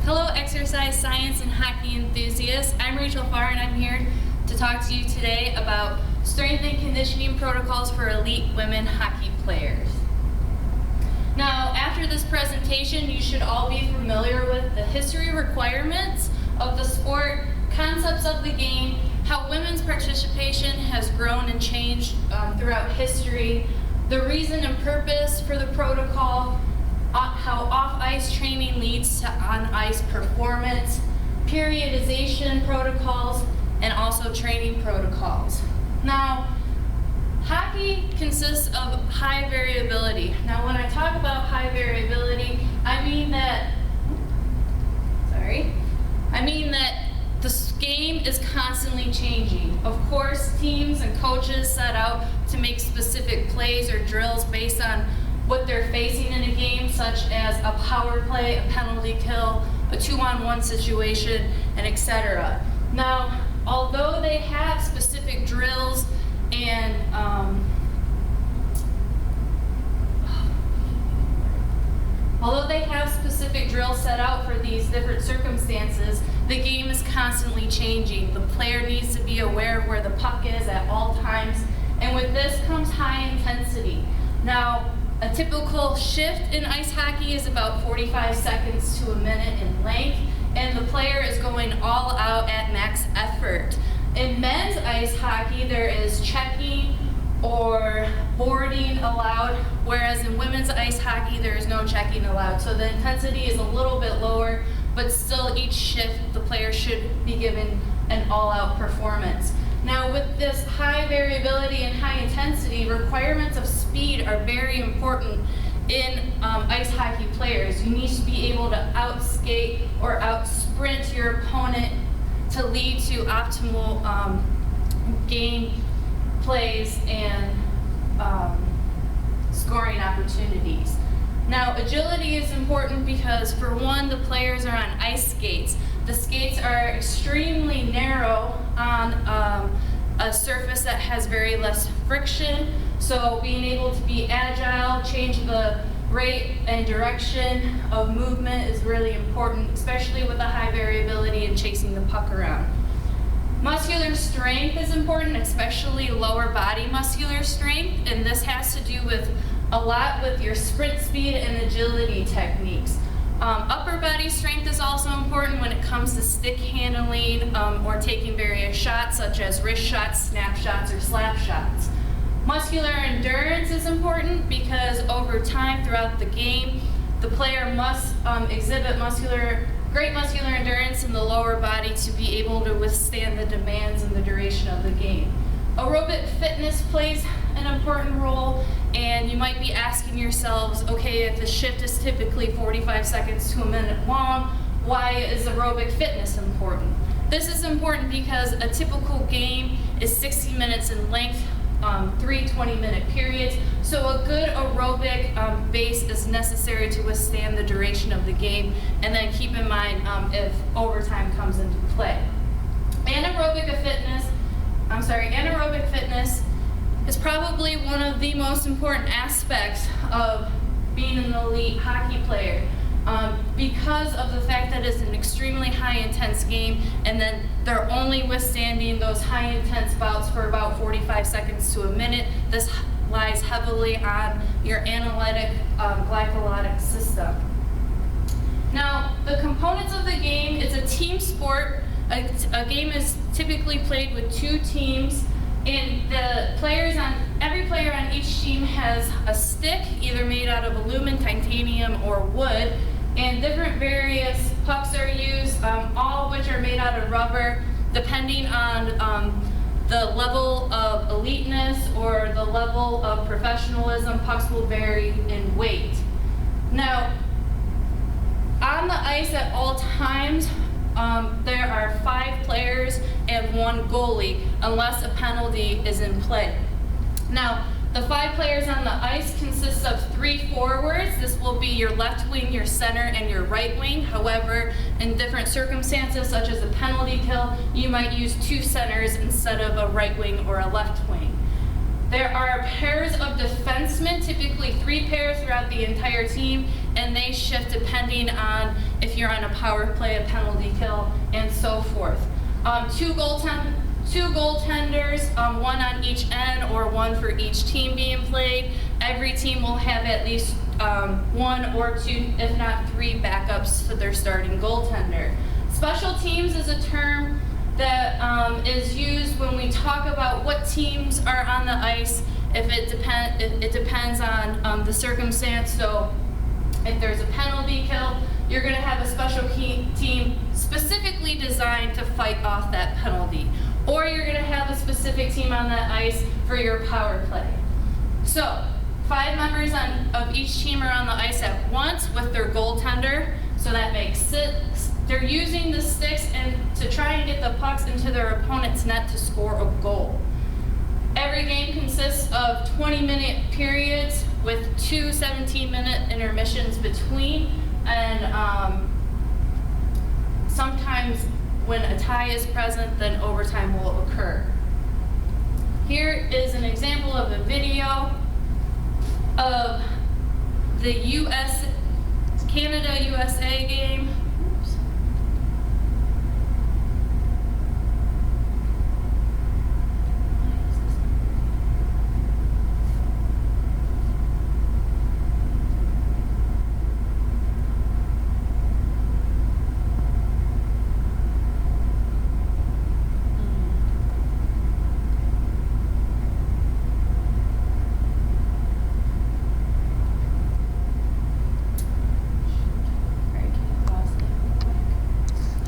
Hello, exercise, science, and hockey enthusiasts. I'm Rachel Farr, and I'm here to talk to you today about strength and conditioning protocols for elite women hockey players. Now, after this presentation, you should all be familiar with the history requirements of the sport, concepts of the game, how women's participation has grown and changed throughout history, the reason and purpose for the protocol, how off-ice training leads to on-ice performance, periodization protocols, and also training protocols. Now, hockey consists of high variability. Now, when I talk about high variability, I mean that the game is constantly changing. Of course, teams and coaches set out to make specific plays or drills based on what they're facing in a game, such as a power play, a penalty kill, a 2-on-1 situation, and etc. Now, although they have specific drills and set out for these different circumstances, the game is constantly changing. The player needs to be aware of where the puck is at all times, and with this comes high intensity. Now, a typical shift in ice hockey is about 45 seconds to a minute in length, and the player is going all out at max effort. In men's ice hockey, there is checking or boarding allowed, whereas in women's ice hockey, there is no checking allowed. So the intensity is a little bit lower, but still each shift, the player should be given an all-out performance. Now, with this high variability and high intensity, requirements of speed are very important in ice hockey players. You need to be able to outskate or outsprint your opponent to lead to optimal game plays and scoring opportunities. Now, agility is important because, for one, the players are on ice skates. The skates are extremely narrow on a surface that has very less friction, so being able to be agile, change the rate and direction of movement is really important, especially with the high variability and chasing the puck around. Muscular strength is important, especially lower body muscular strength, and this has to do with a lot with your sprint speed and agility techniques. Upper body strength is also important when it comes to stick handling or taking various shots, such as wrist shots, snap shots, or slap shots. Muscular endurance is important because over time throughout the game, the player must exhibit great muscular endurance in the lower body to be able to withstand the demands and the duration of the game. Aerobic fitness plays an important role, and you might be asking yourselves, okay, if the shift is typically 45 seconds to a minute long, why is aerobic fitness important? This is important because a typical game is 60 minutes in length, 3 20-minute periods, so a good aerobic base is necessary to withstand the duration of the game, and then keep in mind if overtime comes into play. Anaerobic fitness is probably one of the most important aspects of being an elite hockey player because of the fact that it's an extremely high intense game, and then they're only withstanding those high intense bouts for about 45 seconds to a minute. This lies heavily on your analytic glycolytic system. Now, the components of the game, it's a team sport. A game is typically played with two teams, and every player on each team has a stick, either made out of aluminum, titanium, or wood, and different various pucks are used, all of which are made out of rubber. Depending on the level of eliteness or the level of professionalism, pucks will vary in weight. Now, on the ice at all times, there are 5 players and 1 goalie, unless a penalty is in play. Now, the 5 players on the ice consists of 3 forwards. This will be your left wing, your center, and your right wing. However, in different circumstances, such as a penalty kill, you might use 2 centers instead of a right wing or a left wing. There are pairs of defensemen, typically 3 pairs throughout the entire team, and they shift depending on if you're on a power play, a penalty kill, and so forth. Two goaltenders, one on each end or one for each team being played. Every team will have at least one or two, if not three, backups to their starting goaltender. Special teams is a term that is used when we talk about what teams are on the ice. If it depends on the circumstance. So if there's a penalty kill, you're going to have a special team specifically designed to fight off that penalty. Or you're going to have a specific team on that ice for your power play. So 5 members of each team are on the ice at once with their goaltender. So that makes 6. They're using the sticks to try and get the pucks into their opponent's net to score a goal. Every game consists of 20-minute periods with 2 17-minute intermissions between, and sometimes when a tie is present, then overtime will occur. Here is an example of a video of the Canada-USA game.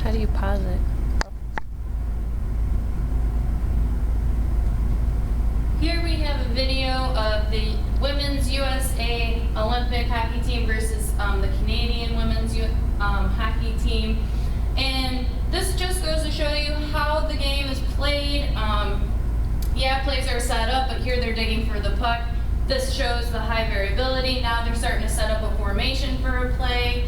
How do you pause it? Here we have a video of the Women's USA Olympic hockey team versus the Canadian Women's hockey team. And this just goes to show you how the game is played. Yeah, plays are set up, but here they're digging for the puck. This shows the high variability. Now they're starting to set up a formation for a play.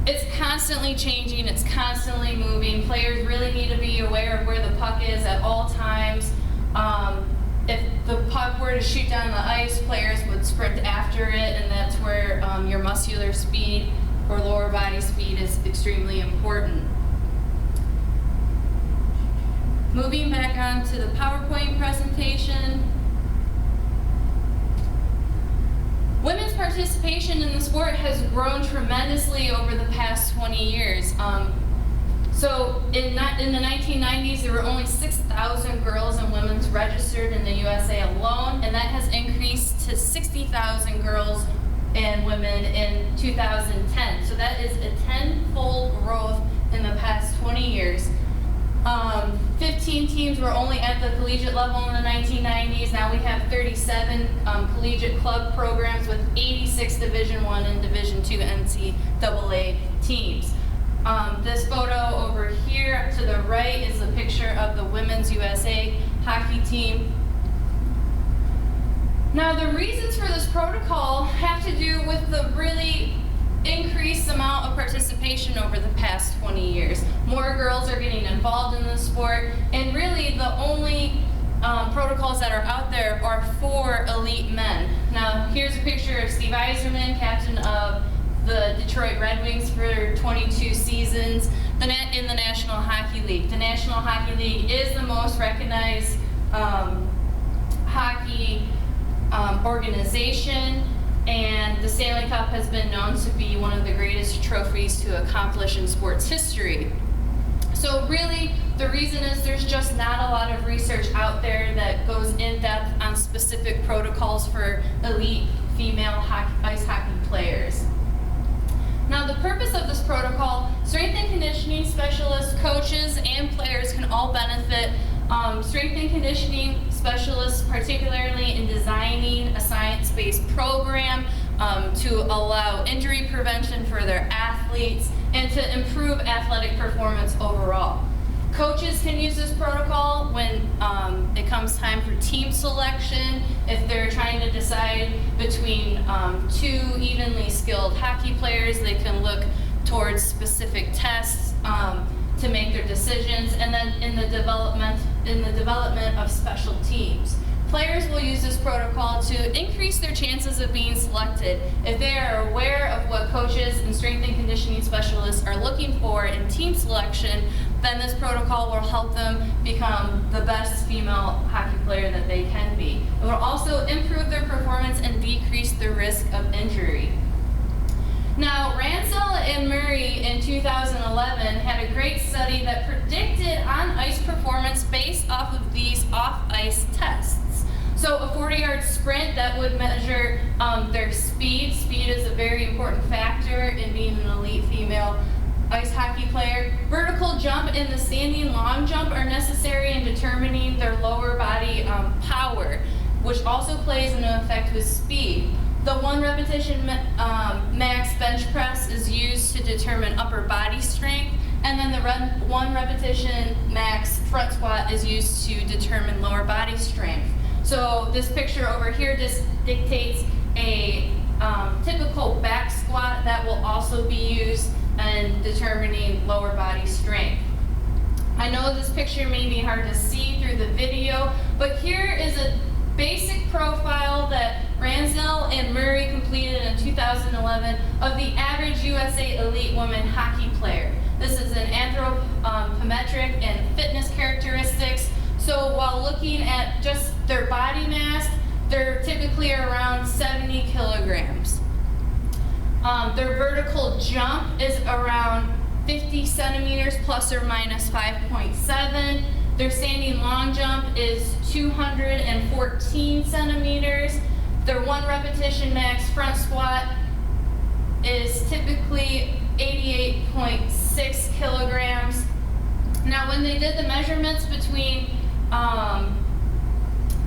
It's constantly changing, it's constantly moving. Players really need to be aware of where the puck is at all times. If the puck were to shoot down the ice, players would sprint after it, and that's where your muscular speed or lower body speed is extremely important. Moving back on to the PowerPoint presentation. Women's participation in the sport has grown tremendously over the past 20 years. So in the 1990s, there were only 6,000 girls and women registered in the USA alone, and that has increased to 60,000 girls and women in 2010. So that is a 10-fold growth in the past 20 years. 15 teams were only at the collegiate level in the 1990s. Now we have 37 collegiate club programs with 86 Division I and Division II NCAA teams. This photo over here to the right is a picture of the Women's USA hockey team. Now the reasons for this protocol have to do with the really increased amount of participation over the past 20 years. More girls are getting involved in the sport, and really the only protocols that are out there are for elite men. Now here's a picture of Steve Yzerman, captain of the Detroit Red Wings for 22 seasons in the National Hockey League. The National Hockey League is the most recognized hockey organization, and the Stanley Cup has been known to be one of the greatest trophies to accomplish in sports history. So really, the reason is there's just not a lot of research out there that goes in depth on specific protocols for elite female ice hockey players. Now the purpose of this protocol, strength and conditioning specialists, coaches, and players can all benefit. Strength and conditioning specialists, particularly in designing a science-based program to allow injury prevention for their athletes and to improve athletic performance overall. Coaches can use this protocol when it comes time for team selection. If they're trying to decide between 2 evenly skilled hockey players, they can look towards specific tests to make their decisions. And then in the development of special teams, players will use this protocol to increase their chances of being selected. If they are aware of what coaches and strength and conditioning specialists specialists are looking for in team selection, then this protocol will help them become the best female hockey player that they can be. It will also improve their performance and decrease the risk of injury. Now, Ransell and Murray in 2011 had a great study that predicted on-ice performance based off of these off-ice tests. So a 40-yard sprint that would measure their speed. Speed is a very important factor in being an elite female ice hockey player. Vertical jump and the standing long jump are necessary in determining their lower body power, which also plays an effect with speed. The 1 repetition max bench press is used to determine upper body strength, and then the 1 repetition max front squat is used to determine lower body strength. So this picture over here just dictates a typical back squat that will also be used in determining lower body strength. I know this picture may be hard to see through the video, but here is a basic profile that Ransell and Murray completed in 2011 of the average USA Elite Women hockey player. This is an anthropometric and fitness characteristics. So while looking at just their body mass, they're typically around 70 kilograms. Their vertical jump is around 50 centimeters plus or minus 5.7. Their standing long jump is 214 centimeters. Their 1 repetition max front squat is typically 88.6 kilograms. Now, when they did the measurements between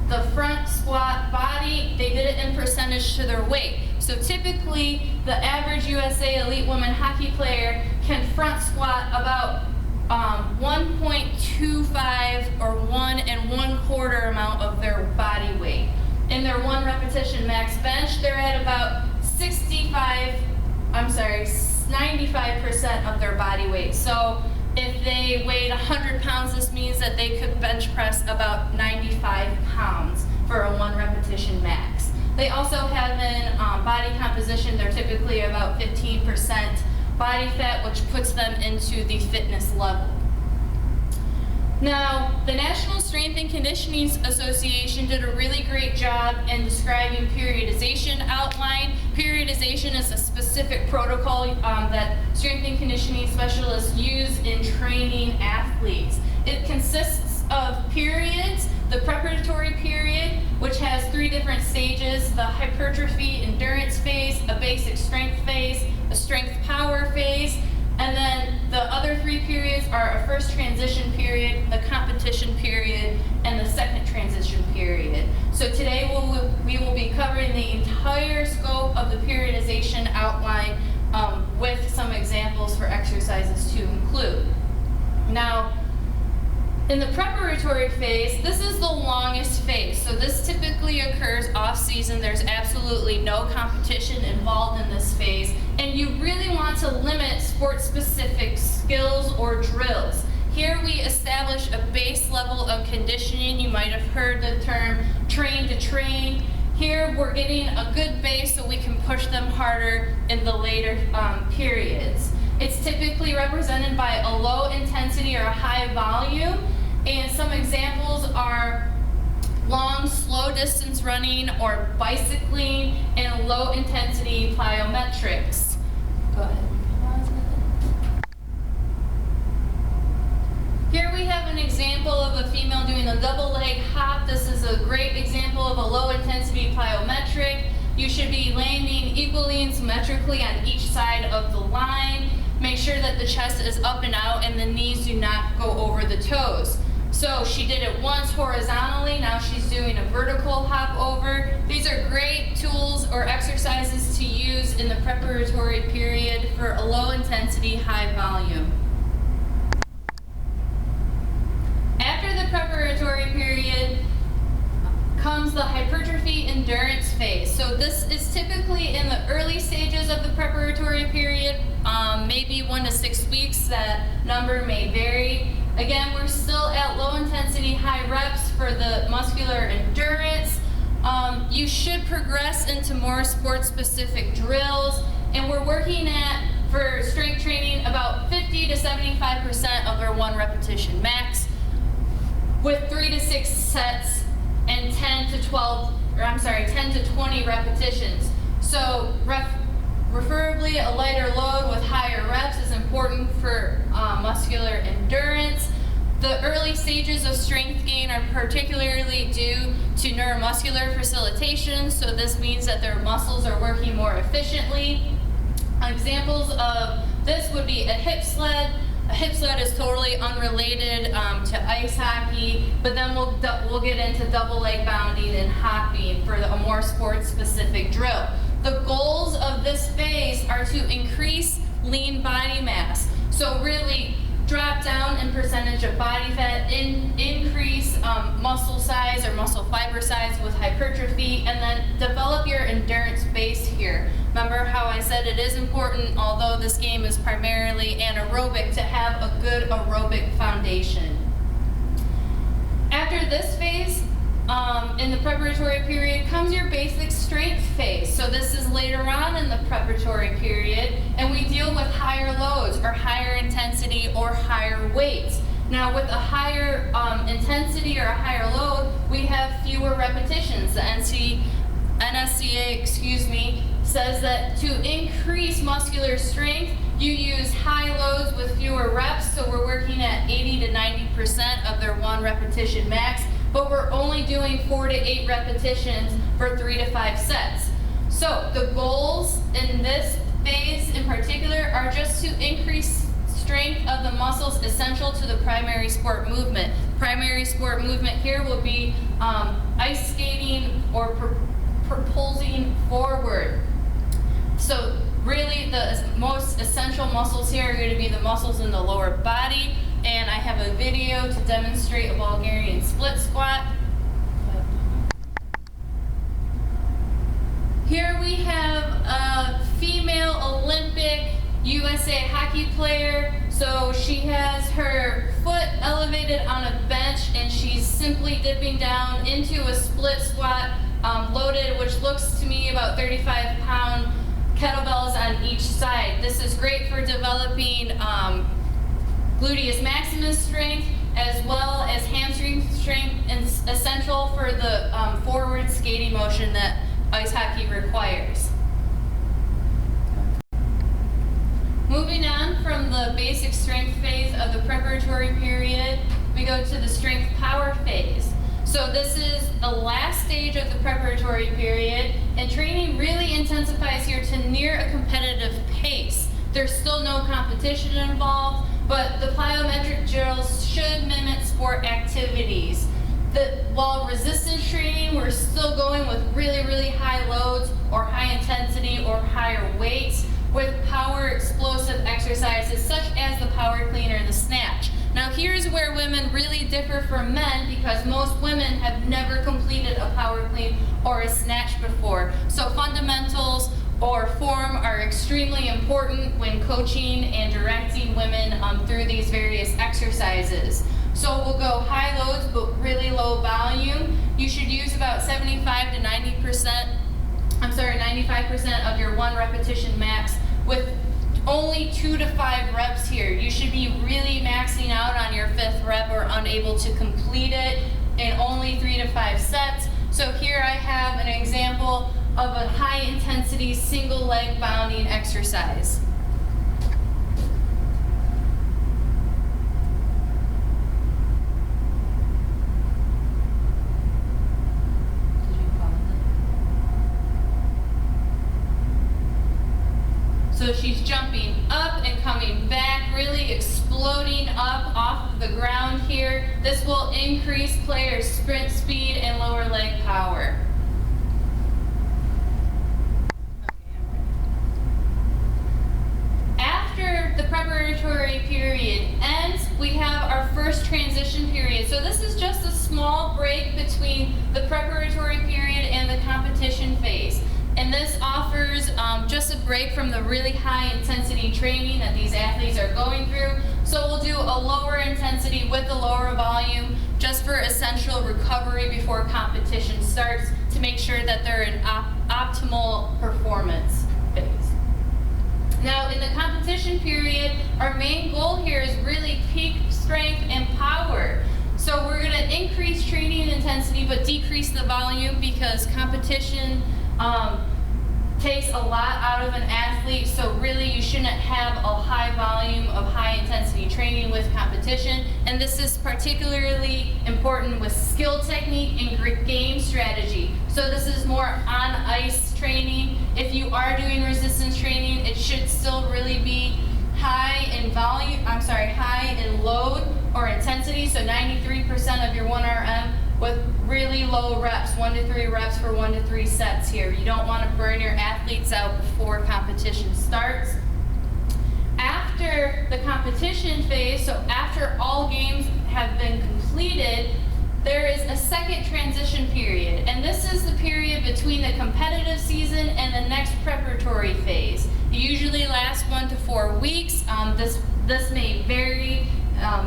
the front squat body, they did it in percentage to their weight. So typically, the average USA Elite Women hockey player can front squat about 1.25 or 1 1/4 amount of their body weight. In their 1 repetition max bench, they're at about 95% of their body weight. So if they weighed 100 pounds, this means that they could bench press about 95 pounds for a 1 repetition max. They also have in body composition, they're typically about 15% body fat, which puts them into the fitness level. Now, the National Strength and Conditioning Association did a really great job in describing periodization outline. Periodization is a specific protocol that strength and conditioning specialists use in training athletes. It consists of periods, the preparatory period, which has 3 different stages: the hypertrophy endurance phase, a basic strength phase, a strength power phase, and then the other 3 periods are a first transition period, the competition period, and the second transition period. So today we will be covering the entire scope of the periodization outline with some examples for exercises to include. Now, in the preparatory phase, this is the longest phase. So this typically occurs off season. There's absolutely no competition involved in this phase. And you really want to limit sport-specific skills or drills. Here we establish a base level of conditioning. You might have heard the term train to train. Here we're getting a good base so we can push them harder in the later periods. It's typically represented by a low intensity or a high volume. And some examples are long, slow distance running or bicycling and low intensity plyometrics. Go ahead. Here we have an example of a female doing a double leg hop. This is a great example of a low intensity plyometric. You should be landing equally and symmetrically on each side of the line. Make sure that the chest is up and out and the knees do not go over the toes. So she did it once horizontally, now she's doing a vertical hop over. These are great tools or exercises to use in the preparatory period for a low intensity, high volume. After the preparatory period comes the hypertrophy endurance phase. So this is typically in the early stages of the preparatory period, maybe 1 to 6 weeks. That number may vary. Again, we're still at low intensity, high reps for the muscular endurance. You should progress into more sport specific drills, and we're working at, for strength training, about 75% of their 1 repetition max with 3 to 6 sets and 10 to 20 repetitions. So preferably a lighter load with higher reps is important for muscular endurance. The early stages of strength gain are particularly due to neuromuscular facilitation, so this means that their muscles are working more efficiently. Examples of this would be a hip sled. A hip sled is totally unrelated to ice hockey, but then we'll get into double leg bounding and hopping for a more sports-specific drill. The goals of this phase are to increase lean body mass. So really drop down in percentage of body fat, increase muscle size or muscle fiber size with hypertrophy, and then develop your endurance base here. Remember how I said it is important, although this game is primarily anaerobic, to have a good aerobic foundation. After this phase, in the preparatory period comes your basic strength phase. So this is later on in the preparatory period, and we deal with higher loads or higher intensity or higher weights. Now with a higher intensity or a higher load, we have fewer repetitions. The NSCA, says that to increase muscular strength, you use high loads with fewer reps, so we're working at 80 to 90% of their 1 repetition max, but we're only doing 4 to 8 repetitions for 3 to 5 sets. So the goals in this phase in particular are just to increase strength of the muscles essential to the primary sport movement. Primary sport movement here will be ice skating or propulsing forward. So really the most essential muscles here are going to be the muscles in the lower body, and I have a video to demonstrate a Bulgarian split squat. Here we have a female Olympic USA hockey player. So she has her foot elevated on a bench and she's simply dipping down into a split squat loaded, which looks to me about 35-pound kettlebells on each side. This is great for developing gluteus maximus strength as well as hamstring strength, and essential for the forward skating motion that ice hockey requires. Moving on from the basic strength phase of the preparatory period, we go to the strength power phase. So this is the last stage of the preparatory period, and training really intensifies here to near a competitive pace. There's still no competition involved, but the plyometric drills should mimic sport activities. While resistance training, we're still going with really, really high loads or high intensity or higher weights with power explosive exercises such as the power clean or the snatch. Now here's where women really differ from men, because most women have never completed a power clean or a snatch before. So fundamentals or form are extremely important when coaching and directing women through these various exercises. So we'll go high loads but really low volume. You should use about 95% of your 1 repetition max with only 2 to 5 reps here. You should be really maxing out on your 5th rep or unable to complete it in only 3 to 5 sets. So here I have an example of a high intensity single leg bounding exercise. So she's jumping up and coming back, really exploding up off of the ground here. This will increase players' sprint speed and lower leg power. After the preparatory period ends, we have our first transition period. So this is just a small break between the preparatory period and the competition phase. And this offers just a break from the really high intensity training that these athletes are going through. So we'll do a lower intensity with a lower volume just for essential recovery before competition starts to make sure that they're in optimal performance phase. Now, in the competition period, our main goal here is really peak strength and power. So we're going to increase training intensity but decrease the volume because competition takes a lot out of an athlete. So really you shouldn't have a high volume of high intensity training with competition. And this is particularly important with skill technique and game strategy. So this is more on ice training. If you are doing resistance training, it should still really be high in load or intensity. So 93% of your 1RM with really low reps, 1 to 3 reps for 1 to 3 sets here. You don't want to burn your athletes out before competition starts. After the competition phase, so after all games have been completed, there is a second transition period, and this is the period between the competitive season and the next preparatory phase. It usually lasts 1 to 4 weeks. This may vary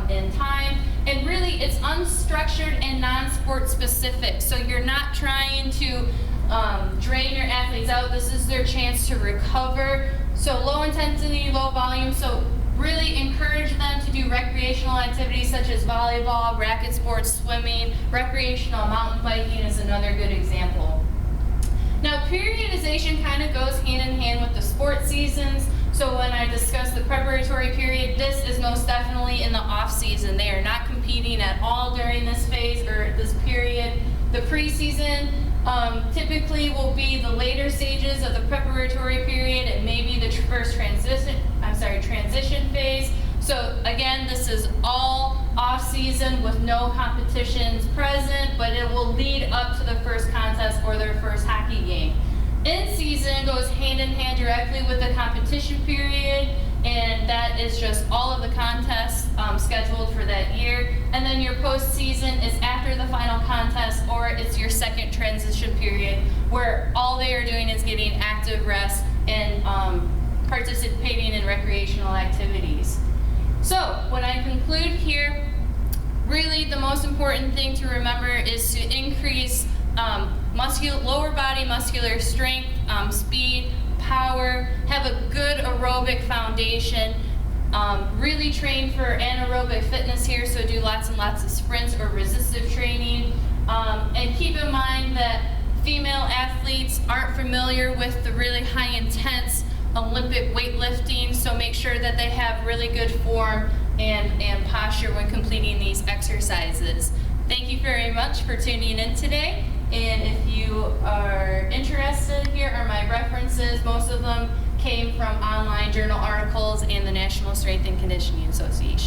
in time, and really it's unstructured and non-sport specific. So you're not trying to drain your athletes out. This is their chance to recover. So low intensity, low volume. So really encourage them to do recreational activities such as volleyball, racket sports, swimming. Recreational mountain biking is another good example. Now, periodization kind of goes hand in hand with the sport seasons. So when I discuss the preparatory period, this is most definitely in the off season. They are not competing at all during this phase or this period. The preseason typically will be the later stages of the preparatory period and maybe the first transition phase. So again, this is all off season with no competitions present, but it will lead up to the first contest or their first hockey game. In season goes hand in hand directly with the competition period, and that is just all of the contests scheduled for that year. And then your postseason is after the final contest, or it's your second transition period where all they are doing is getting active rest and participating in recreational activities. So when I conclude here, really the most important thing to remember is to increase lower body muscular strength, speed, power, have a good aerobic foundation, really train for anaerobic fitness here, so do lots and lots of sprints or resistive training, and keep in mind that female athletes aren't familiar with the really high intense Olympic weightlifting, so make sure that they have really good form and posture when completing these exercises. Thank you very much for tuning in today. And if you are interested, here are my references. Most of them came from online journal articles and the National Strength and Conditioning Association.